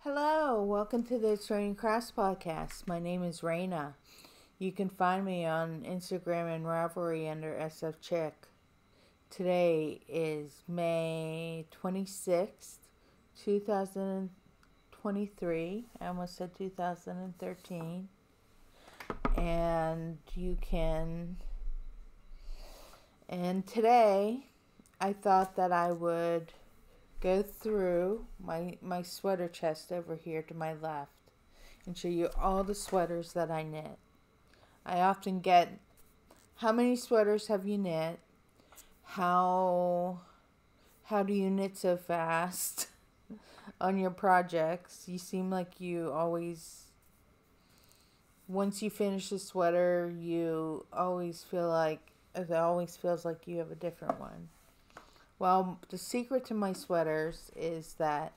Hello, welcome to the Training Crafts Podcast. My name is Raina. You can find me on Instagram and Ravelry under SF Chick. Today is May 26th, 2023. I almost said 2013. And today I thought that I would go through my sweater chest over here to my left and show you all the sweaters that I knit. I often get, how many sweaters have you knit? How do you knit so fast on your projects? You seem like you always, once you finish a sweater, you always feel like, it always feels like you have a different one. Well, the secret to my sweaters is that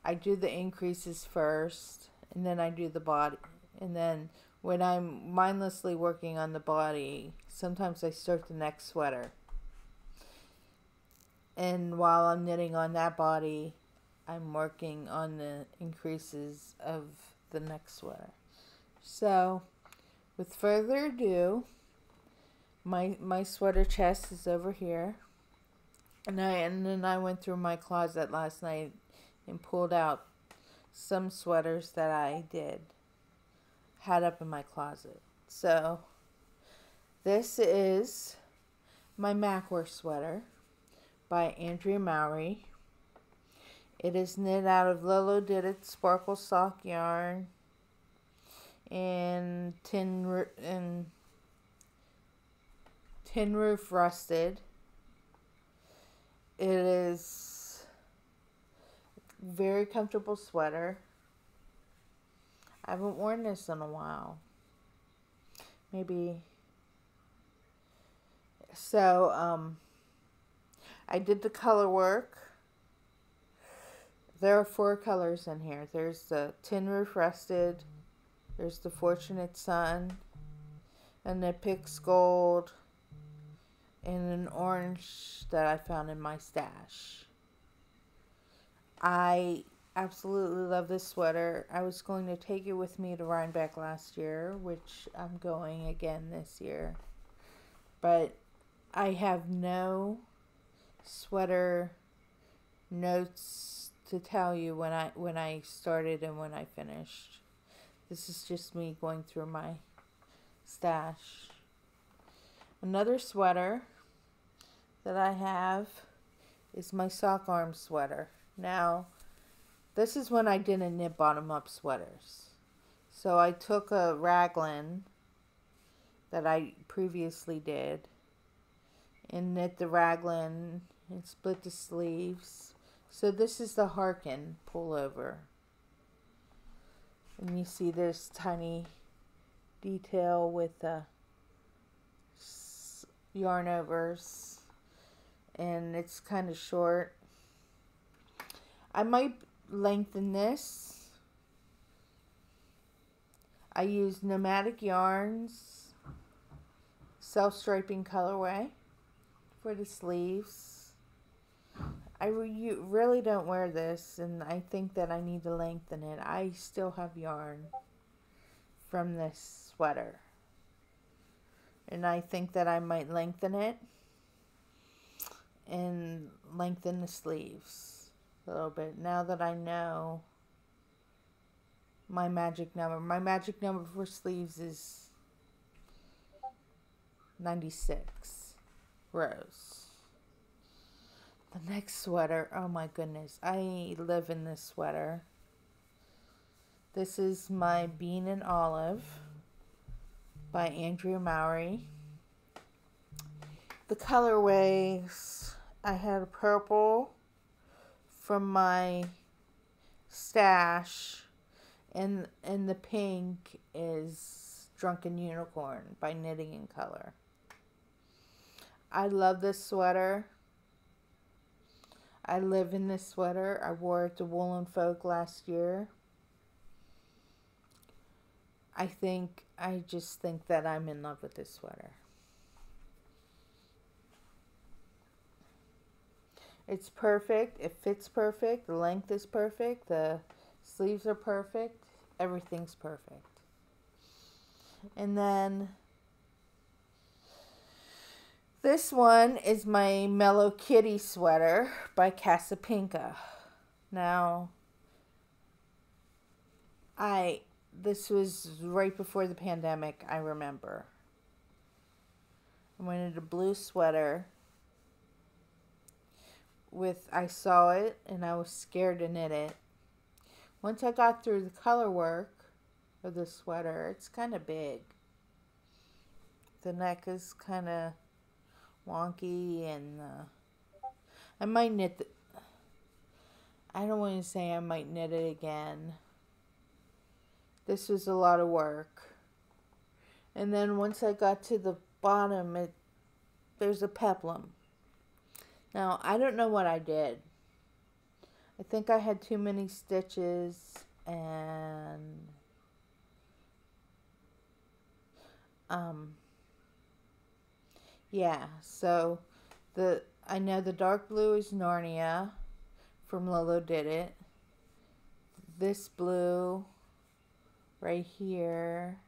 I do the increases first, and then I do the body. And then when I'm mindlessly working on the body, sometimes I start the next sweater. And while I'm knitting on that body, I'm working on the increases of the next sweater. So, with further ado, my sweater chest is over here. And then I went through my closet last night and pulled out some sweaters that I had up in my closet. So this is my Macwear sweater by Mayl. It is knit out of Lolo Did It Sparkle Sock yarn and tin roof rusted. It is a very comfortable sweater. I haven't worn this in a while. Maybe. So, I did the color work. There are 4 colors in here. There's the Tin Roof Rusted. There's the Fortunate Sun. And the Pix Gold. And an orange that I found in my stash. I absolutely love this sweater. I was going to take it with me to Rhinebeck last year, which I'm going again this year. But I have no sweater notes to tell you when I started and when I finished. This is just me going through my stash. Another sweater that I have is my sock arm sweater. Now, this is when I didn't knit bottom up sweaters. So I took a raglan that I previously did and knit the raglan and split the sleeves. So this is the Harkin pullover. And you see this tiny detail with the yarn overs, and it's kind of short. I might lengthen this. I use Nomadic Yarns self-striping colorway for the sleeves. I really don't wear this, and I think that I need to lengthen it. I still have yarn from this sweater, and I think that I might lengthen it and lengthen the sleeves a little bit now that I know my magic number. My magic number for sleeves is 96 rows. The next sweater, oh my goodness, I live in this sweater. This is my Bean and Olive by Mayl. The colorways, I had a purple from my stash, and the pink is Drunken Unicorn by Knitting in Color. I love this sweater. I live in this sweater. I wore it to Woolen Folk last year. I just think that I'm in love with this sweater. It's perfect. It fits perfect. The length is perfect. The Sleeves are perfect. Everything's perfect. And then this one is my Mellow Kitty sweater by Casapinka. Now, this was right before the pandemic, I remember. I wanted a blue sweater I saw it and I was scared to knit it. Once I got through the color work of the sweater, it's kind of big. The neck is kind of wonky, and I might knit I don't want to say I might knit it again. This was a lot of work. And then once I got to the bottom, there's a peplum. Now, I don't know what I did. I think I had too many stitches, and yeah, so I know the dark blue is Narnia from Lolo Did It. This blue right here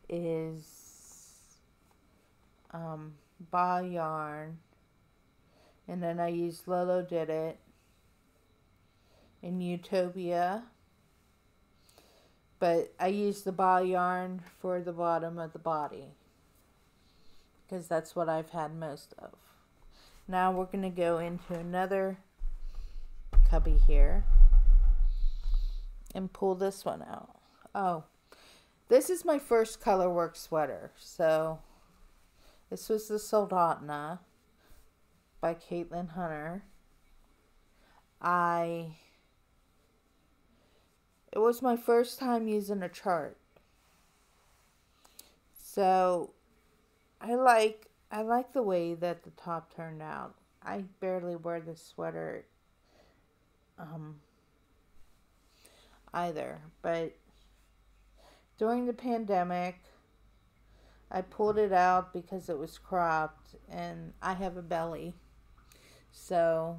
is ball yarn, and then I used Lolo Did It in Utopia, but I used the ball yarn for the bottom of the body because that's what I've had most of. Now we're going to go into another cubby here and pull this one out. Oh, this is my first color work sweater. So this was the Soldotna by Caitlin Hunter. It was my first time using a chart. So I like the way that the top turned out. I barely wear this sweater either, but during the pandemic I pulled it out because it was cropped, and I have a belly, so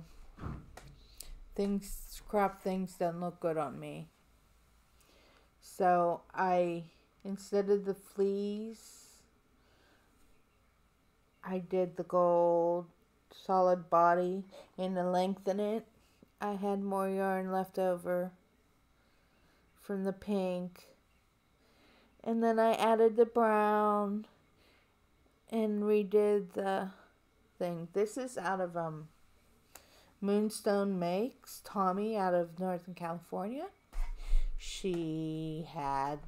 cropped things don't look good on me. So instead of the fleece, I did the gold solid body, and to lengthen it, I had more yarn left over from the pink, and then I added the brown and redid the thing. This is out of Moonstone Makes, Tommy out of Northern California. She has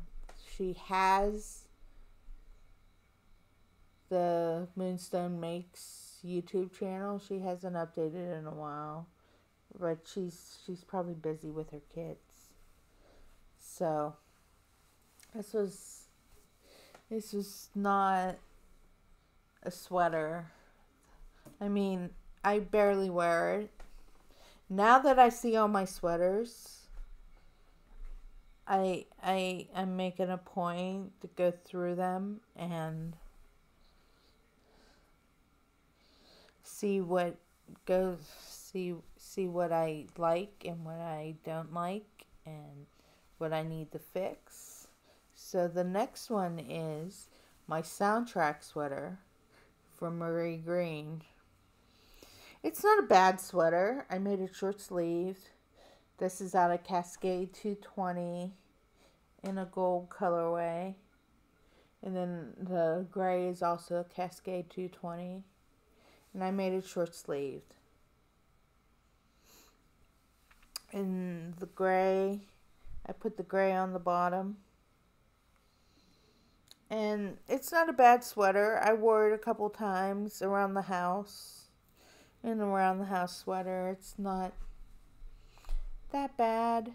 the Moonstone Makes YouTube channel. She hasn't updated in a while, but she's probably busy with her kids. So this was not a sweater. I mean, I barely wear it. Now that I see all my sweaters, I'm making a point to go through them and see what I like and what I don't like and what I need to fix. So the next one is my soundtrack sweater from Marie Green. It's not a bad sweater. I made it short sleeved. This is out of Cascade 220 in a gold colorway. And then the gray is also Cascade 220. And I made it short sleeved. And the gray, I put the gray on the bottom. And it's not a bad sweater. I wore it a couple times around the house. An around the house sweater. It's not that bad,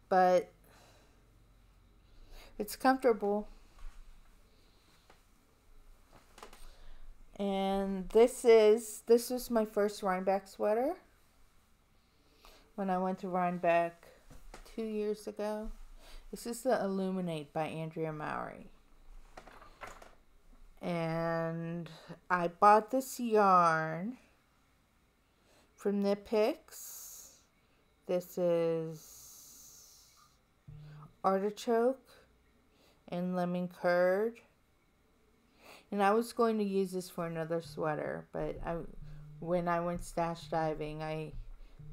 but it's comfortable. And this was my first Rhinebeck sweater when I went to Rhinebeck 2 years ago. This is the Illuminate by Andrea Mowry. And I bought this yarn from Knit Picks This is artichoke and lemon curd. And I was going to use this for another sweater, but when I went stash diving, I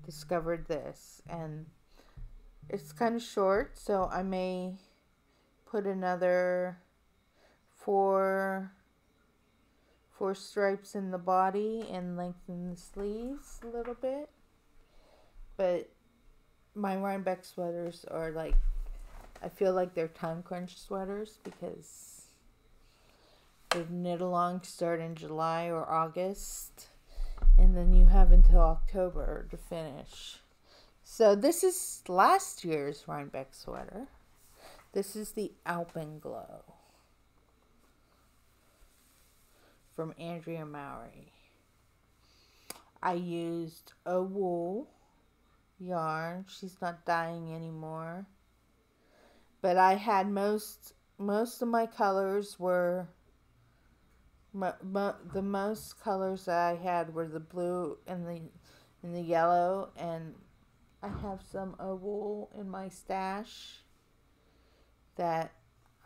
discovered this. And it's kind of short, so I may put another four stripes in the body and lengthen the sleeves a little bit. But my Rhinebeck sweaters are like, I feel like they're time crunch sweaters because the knit-alongs start in July or August, and then you have until October to finish. So this is last year's Rhinebeck sweater. This is the Alpenglow from Andrea Mowry. I used a wool yarn. She's not dyeing anymore. But I had most of my colors were, the most colors that I had were the blue and the yellow, and I have some wool in my stash that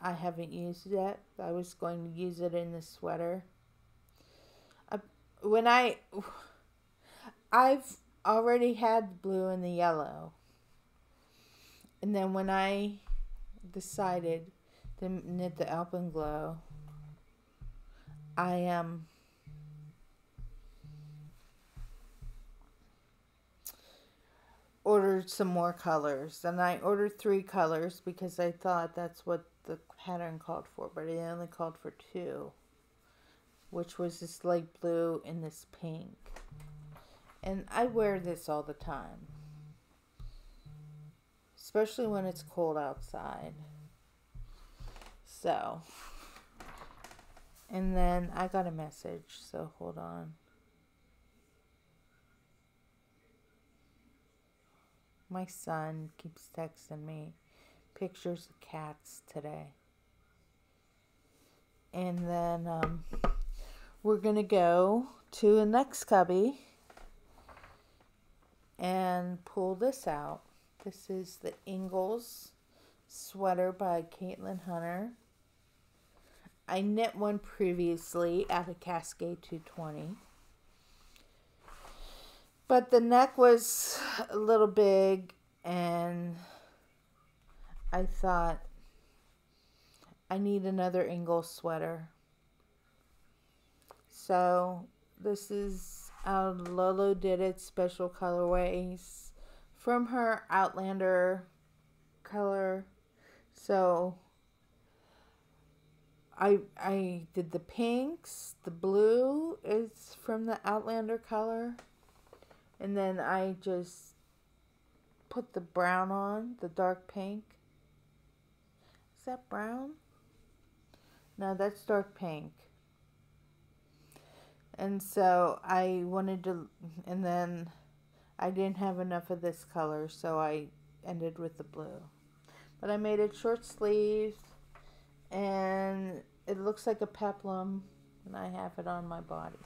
I haven't used yet. I was going to use it in the sweater. I've already had the blue and the yellow, and then when I decided to knit the Alpenglow, I ordered some more colors, and I ordered 3 colors because I thought that's what the pattern called for, but it only called for 2, which was this light blue and this pink. And I wear this all the time, especially when it's cold outside. So, and then I got a message, so hold on. My son keeps texting me pictures of cats today. And then we're going to go to the next cubby and pull this out. This is the Ingalls sweater by Caitlin Hunter. I knit one previously out of Cascade 220. But the neck was a little big, and I thought I need another Ingalls sweater. So this is Lolo Did It Special Colorways from her Outlander color. So I did the pinks, the blue is from the Outlander color, and then I just put the brown on, the dark pink. Is that brown? No, that's dark pink. And so I wanted to, and then I didn't have enough of this color, so I ended with the blue. But I made it short sleeved, and it looks like a peplum, and I have it on my body.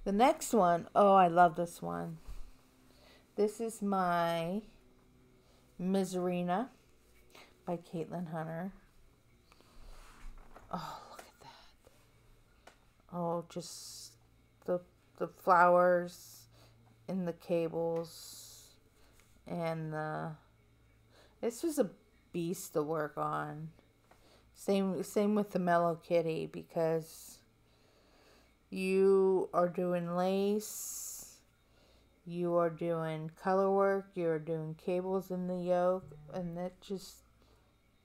The next one, oh, I love this one. This is my Miserina by Caitlin Hunter. Oh, look at that. Oh, just the flowers in the cables, and this was a beast to work on. Same with the Mellow Kitty, because you are doing lace, you are doing color work, you are doing cables in the yoke, and it just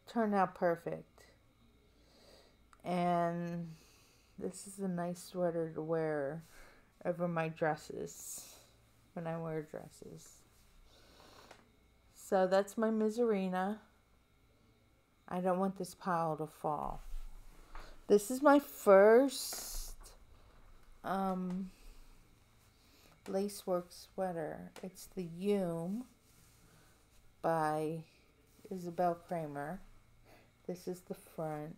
turned out perfect. And this is a nice sweater to wear over my dresses when I wear dresses. So that's my Miserina. I don't want this pile to fall. This is my first lacework sweater. It's the Yume by Isabel Kramer. This is the front.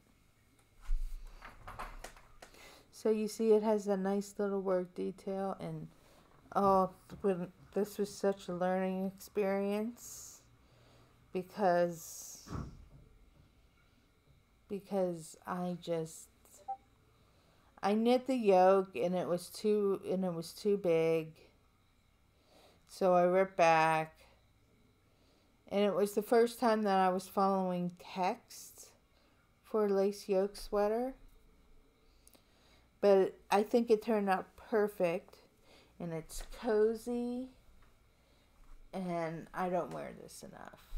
So you see it has a nice little work detail, and Oh, this was such a learning experience because I knit the yoke and it was too big. So I ripped back, and it was the first time that I was following text for a lace yoke sweater. But I think it turned out perfect, and it's cozy, and I don't wear this enough.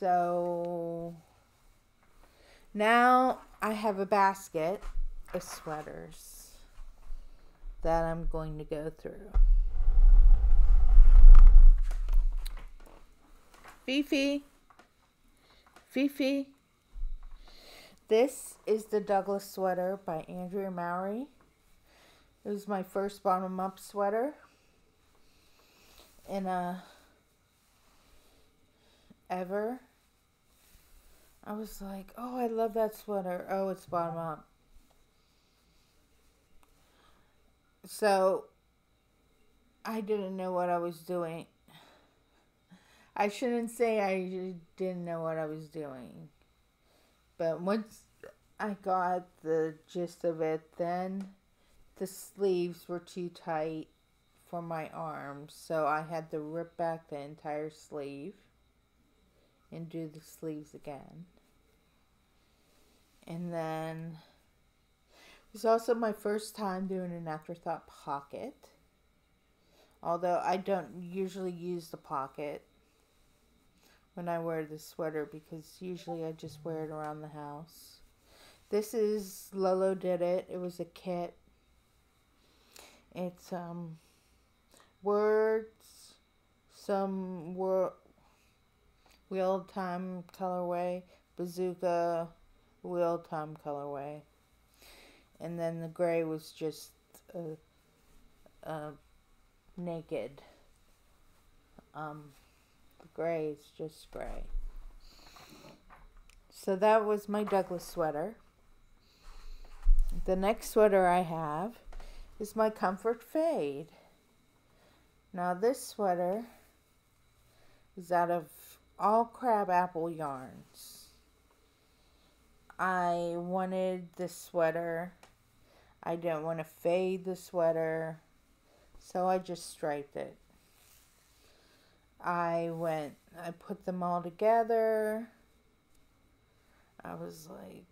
So now I have a basket of sweaters that I'm going to go through. Fifi. Fifi. This is the Douglas sweater by Andrea Mowry. It was my first bottom-up sweater. Ever. I was like, oh, I love that sweater. Oh, it's bottom-up. So, I didn't know what I was doing. I shouldn't say I didn't know what I was doing. But once I got the gist of it, then the sleeves were too tight for my arms. So I had to rip back the entire sleeve and do the sleeves again. And then it was also my first time doing an afterthought pocket. Although I don't usually use the pocket when I wear this sweater because usually I just wear it around the house. This is Lolo Did It. It was a kit. It's words, some wheel time colorway, bazooka, wheel time colorway, and then the gray was just naked. The gray is just gray. So that was my Douglas sweater. The next sweater I have is my Comfort Fade. Now this sweater is out of all crabapple yarns. I wanted this sweater. I didn't want to fade the sweater, so I just striped it. I put them all together. I was like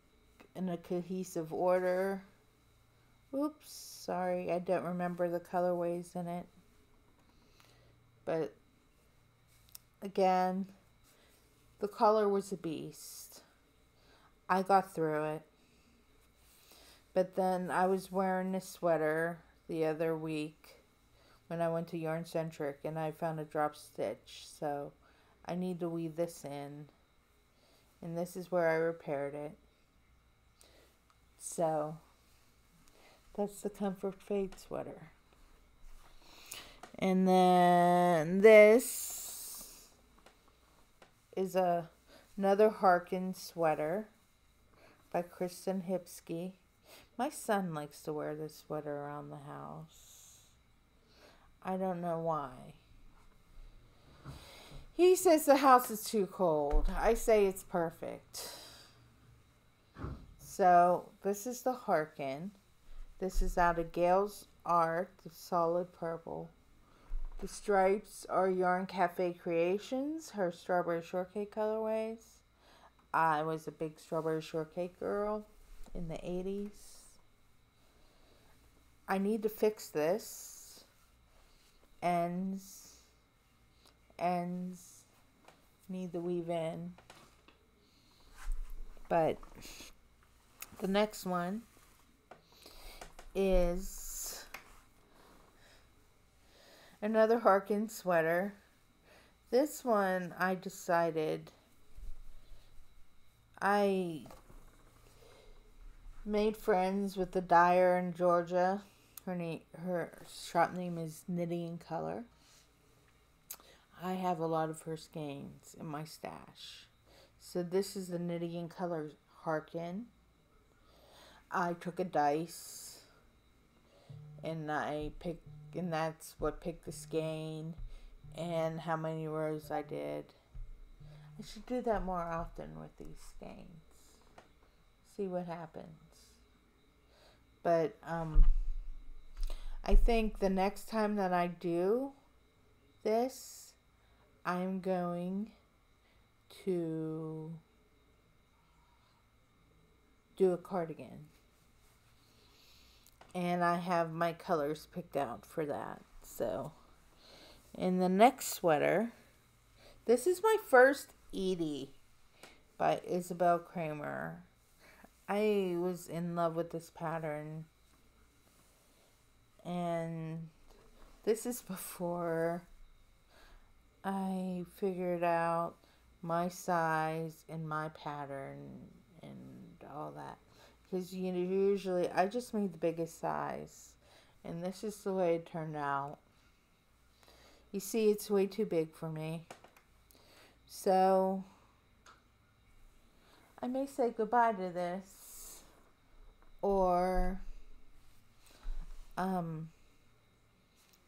in a cohesive order. Oops, sorry, I don't remember the colorways in it. But again, the color was a beast. I got through it. But then I was wearing this sweater the other week when I went to Yarn Centric and I found a drop stitch. So I need to weave this in. And this is where I repaired it. So that's the Comfort Fade sweater. And then this is another Harkin sweater by Kristen Hipsky. My son likes to wear this sweater around the house. I don't know why. He says the house is too cold. I say it's perfect. So this is the Harkin. This is out of Gail's Art, the solid purple. The stripes are Yarn Cafe Creations, her strawberry shortcake colorways. I was a big strawberry shortcake girl in the 80s. I need to fix this. Ends need to weave in. But the next one is another Harkin sweater. This one I decided I made friends with the dyer in Georgia. Her shop name is Knitting in Color. I have a lot of her skeins in my stash. So this is the Knitting in Color Harkin. I took a dice and and that's what picked the skein and how many rows I did. I should do that more often with these skeins. See what happens. But I think the next time that I do this, I'm going to do a cardigan. And I have my colors picked out for that. So, in the next sweater, this is my first Edie by Isabel Kramer. I was in love with this pattern. And this is before I figured out my size and my pattern and all that. Because usually I just made the biggest size. And this is the way it turned out. You see, it's way too big for me. So, I may say goodbye to this. Or,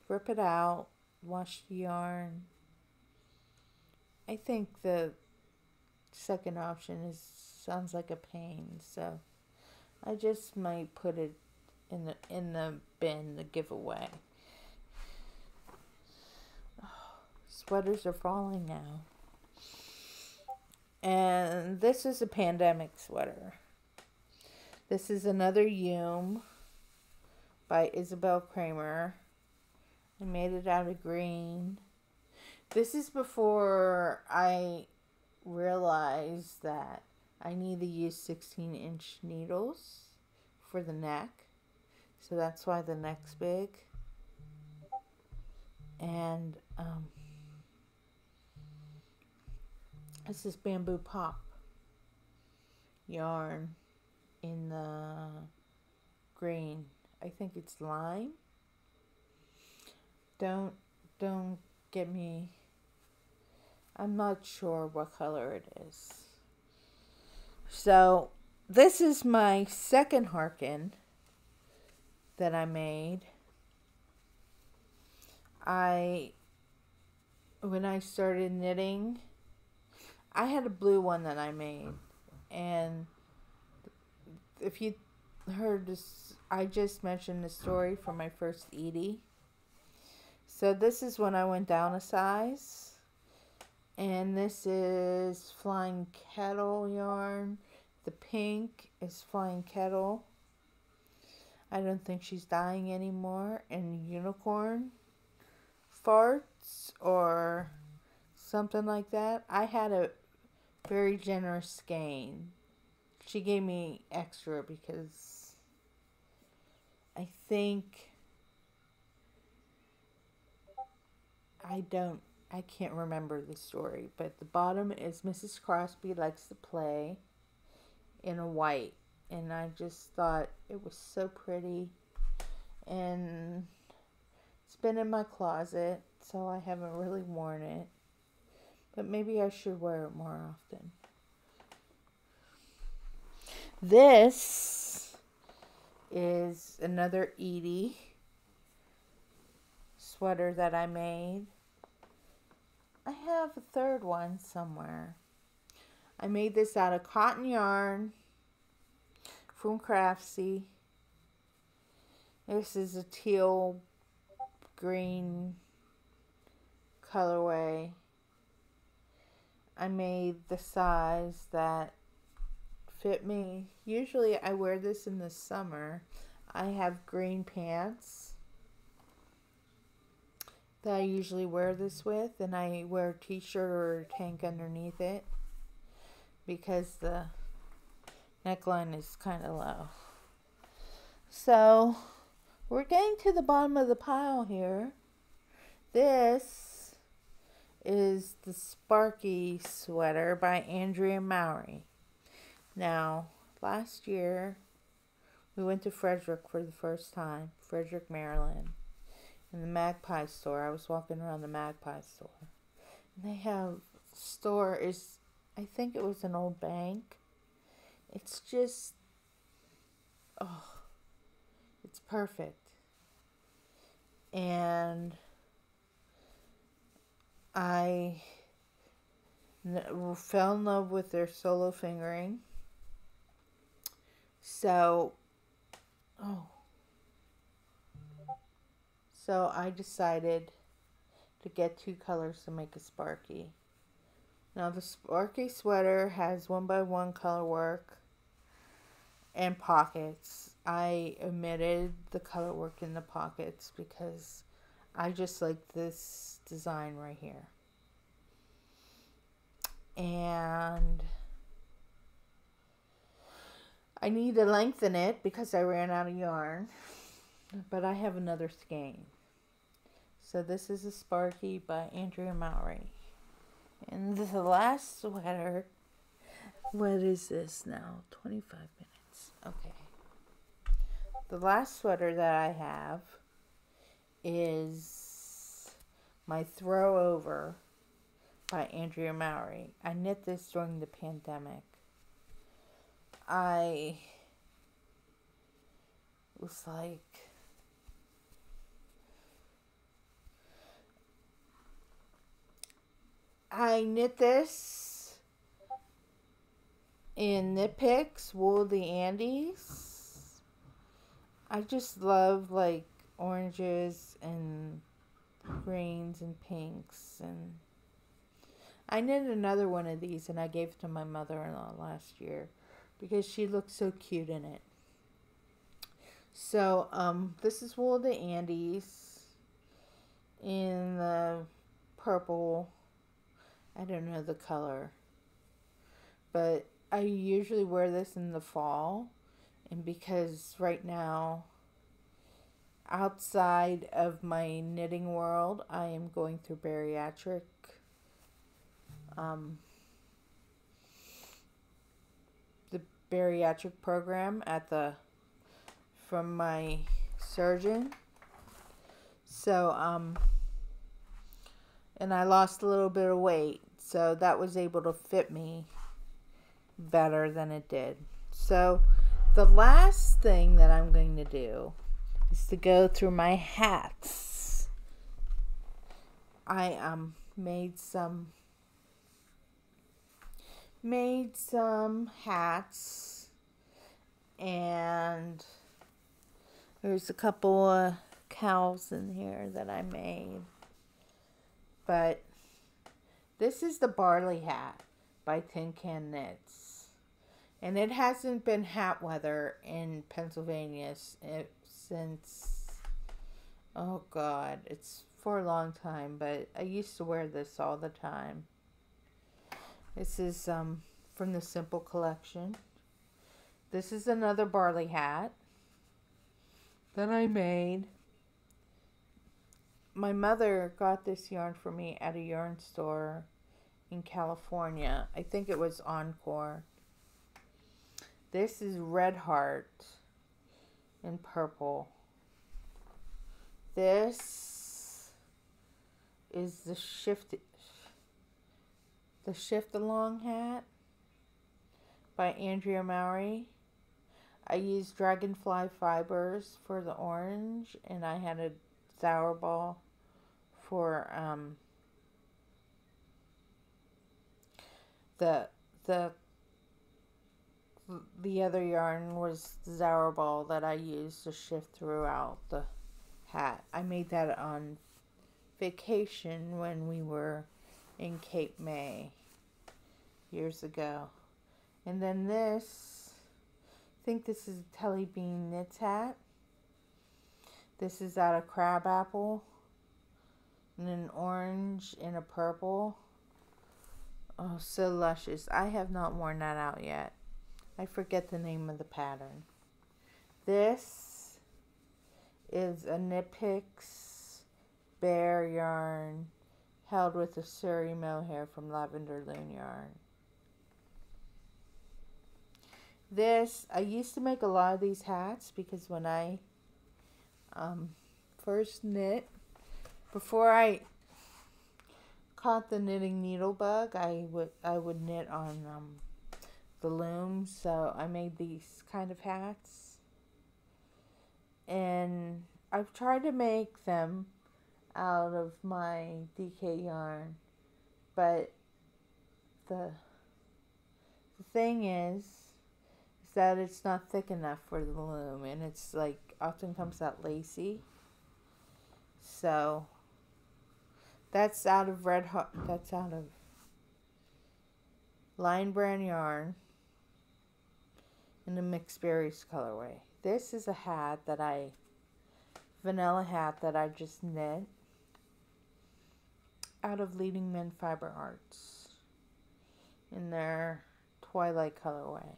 rip it out, wash the yarn. I think the second option sounds like a pain, so I just might put it in the bin to give away. Oh, sweaters are falling now. And this is a pandemic sweater. This is another Yume by Isabel Kramer. I made it out of green. This is before I realized that I need to use 16-inch needles for the neck. So that's why the neck's big. And this is bamboo pop yarn in the green. I think it's lime. Don't get me. I'm not sure what color it is. So this is my second Harkin that I made. When I started knitting, I had a blue one that I made, and if you heard this, I just mentioned the story for my first Edie. So this is when I went down a size, and this is Flying Kettle yarn. The pink is Flying Kettle. I don't think she's dying anymore. And Unicorn Farts or something like that. I had a very generous skein. She gave me extra because I think I can't remember the story, but the bottom is Mrs. Crosby Likes to Play in a white, and I just thought it was so pretty, and it's been in my closet, so I haven't really worn it, but maybe I should wear it more often. This is another Edie sweater that I made. I have a third one somewhere. I made this out of cotton yarn from Craftsy. This is a teal green colorway. I made the size that fit me. Usually I wear this in the summer. I have green pants that I usually wear this with, and I wear a t-shirt or a tank underneath it because the neckline is kind of low. So we're getting to the bottom of the pile here. This is the Sparky sweater by Andrea Mowry. Now, last year we went to Frederick for the first time, Frederick, Maryland. In the Magpie store. I was walking around the Magpie store. And they have I think it was an old bank. It's just oh, it's perfect. And I fell in love with their solo fingering. So, oh, so I decided to get 2 colors to make a Sparky. Now the Sparky sweater has 1x1 color work and pockets. I omitted the color work in the pockets because I just like this design right here. And I need to lengthen it because I ran out of yarn, but I have another skein. So this is a Sparky by Andrea Mowry. And the last sweater, what is this now? 25 minutes. Okay. The last sweater that I have is my Throw Over by Andrea Mowry. I knit this during the pandemic. I was like, I knit this in Knit Picks, Wool of the Andes. I just love like oranges and greens and pinks, and I knit another one of these and I gave it to my mother-in-law last year because she looked so cute in it. So this is Wool of the Andes in the purple. I don't know the color, but I usually wear this in the fall, and because right now outside of my knitting world I am going through bariatric the bariatric program from my surgeon. So and I lost a little bit of weight, so that was able to fit me better than it did. So the last thing that I'm going to do is to go through my hats. I made some hats, and there's a couple of cows in here that I made. But this is the Barley Hat by Tin Can Knits. And it hasn't been hat weather in Pennsylvania since, oh God, it's for a long time, but I used to wear this all the time. This is from the Simple collection. This is another Barley Hat that I made. My mother got this yarn for me at a yarn store in California. I think it was Encore. This is Red Heart in purple. This is the Shift Along hat by Andrea Mowry. I used Dragonfly fibers for the orange, and I had a sour ball for the other yarn was Sour Ball that I used to shift throughout the hat. I made that on vacation when we were in Cape May years ago. And then this, I think this is a Telly Bean Knits hat. This is out of Crabapple, and an orange and a purple. Oh, so luscious. I have not worn that out yet. I forget the name of the pattern. This is a Knit Picks Bear yarn held with a Surrey mohair from Lavender Loom yarn. This, I used to make a lot of these hats because when I first knit, before I caught the knitting needle bug, I would knit on the loom, so I made these kind of hats. And I've tried to make them out of my DK yarn, but the thing is that it's not thick enough for the loom, and it's like often comes out lacy. So that's out of that's out of Lion Brand yarn in the mixed berries colorway. This is a hat that vanilla hat that I just knit out of Leading Men Fiber Arts in their Twilight colorway.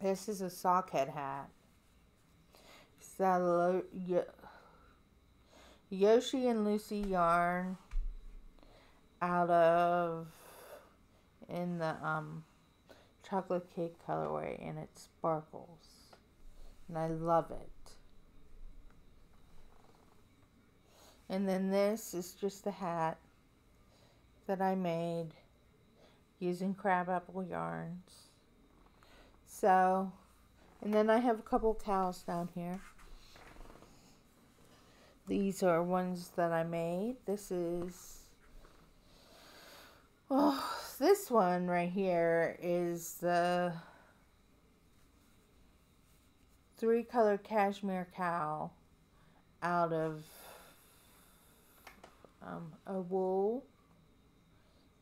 This is a sockhead hat. It's that Yoshi and Lucy yarn out of in the chocolate cake colorway, and it sparkles, and I love it. And then this is just a hat that I made using crabapple yarns. So, and then I have a couple cows down here. These are ones that I made. This one right here is the 3-color cashmere cow out of a wool,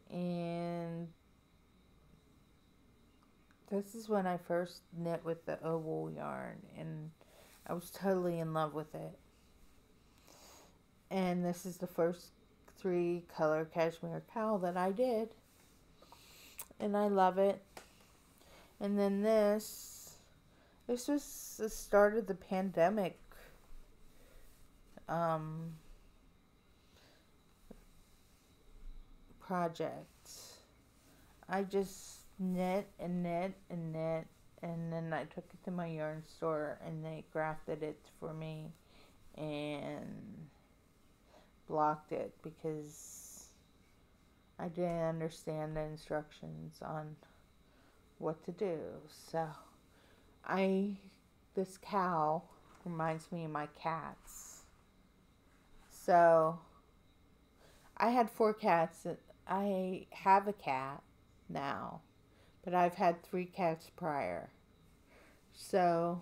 and this is when I first knit with the wool yarn, and I was totally in love with it. And this is the first 3-color cashmere cowl that I did, and I love it. And then this was the start of the pandemic project. I just knit and knit and knit, and then I took it to my yarn store and they grafted it for me and blocked it because I didn't understand the instructions on what to do. So this cow reminds me of my cats. So I had 4 cats. I have a cat now, but I've had 3 cats prior. So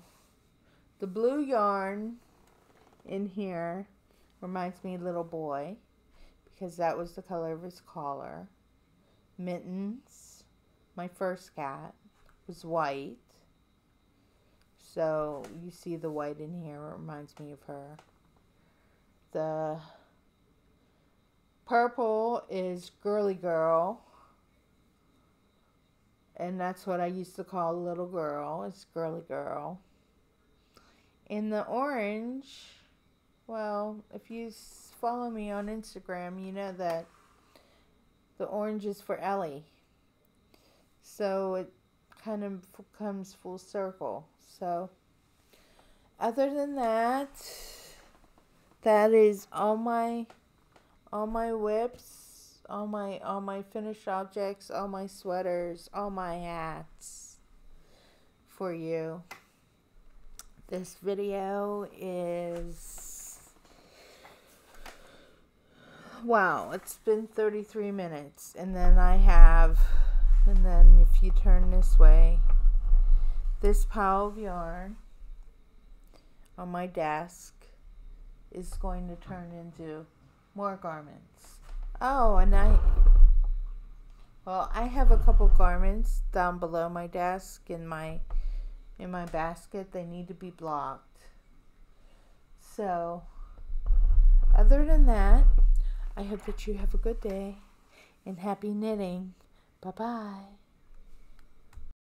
the blue yarn in here reminds me of Little Boy, because that was the color of his collar. Mittens, my first cat, was white. So you see the white in here, it reminds me of her. The purple is Girly Girl, and that's what I used to call little girl. It's Girly Girl. In the orange, well, if you follow me on Instagram, you know that the orange is for Ellie. So it kind of comes full circle. So other than that, that is all my whips, all my finished objects, all my sweaters, all my hats for you. This video is, wow, it's been 33 minutes. And then if you turn this way, this pile of yarn on my desk is going to turn into more garments. Oh, and I have a couple garments down below my desk in my basket. They need to be blocked. So other than that, I hope that you have a good day and happy knitting. Bye bye.